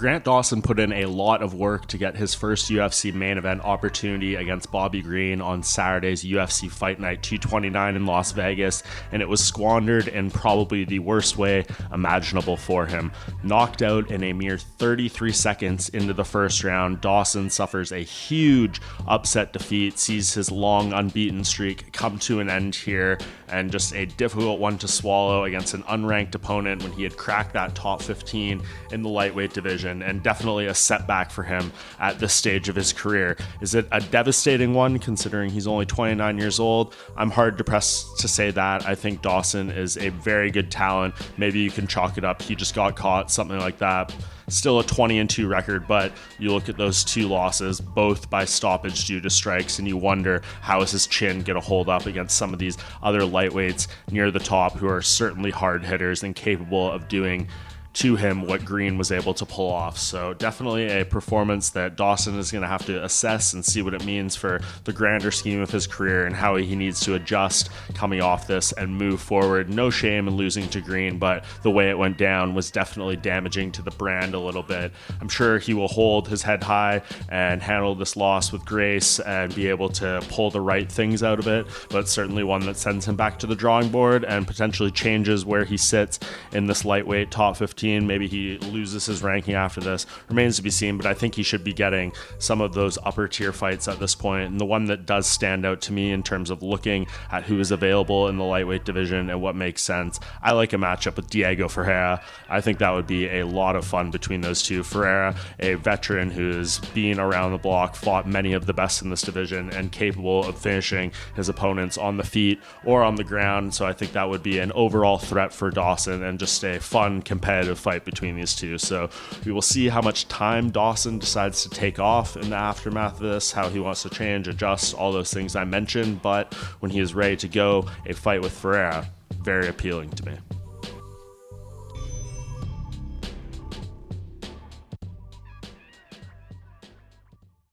Grant Dawson put in a lot of work to get his first UFC main event opportunity against Bobby Green on Saturday's UFC Fight Night 229 in Las Vegas, and it was squandered in probably the worst way imaginable for him. Knocked out in a mere 33 seconds into the first round, Dawson suffers a huge upset defeat, sees his long unbeaten streak come to an end here, and just a difficult one to swallow against an unranked opponent when he had cracked that top 15 in the lightweight division, and definitely a setback for him at this stage of his career. Is it a devastating one considering he's only 29 years old? I'm hard pressed to say that. I think Dawson is a very good talent. Maybe you can chalk it up. He just got caught, something like that. Still a 20-2 record, but you look at those two losses, both by stoppage due to strikes, and you wonder how is his chin going to hold up against some of these other lightweights near the top who are certainly hard hitters and capable of doing to him what Green was able to pull off. So definitely a performance that Dawson is going to have to assess and see what it means for the grander scheme of his career and how he needs to adjust coming off this and move forward. No shame in losing to Green, but the way it went down was definitely damaging to the brand a little bit. I'm sure he will hold his head high and handle this loss with grace and be able to pull the right things out of it, but certainly one that sends him back to the drawing board and potentially changes where he sits in this lightweight top 15. Maybe he loses his ranking after this. Remains to be seen, but I think he should be getting some of those upper tier fights at this point. And the one that does stand out to me in terms of looking at who is available in the lightweight division and what makes sense, I like a matchup with Diego Ferreira. I think that would be a lot of fun between those two. Ferreira, a veteran who's been around the block, fought many of the best in this division, and capable of finishing his opponents on the feet or on the ground. So I think that would be an overall threat for Dawson and just a fun, competitive fight between these two. So we will see how much time Dawson decides to take off in the aftermath of this, how he wants to change, adjust, all those things I mentioned. But when he is ready to go, a fight with Ferreira, very appealing to me.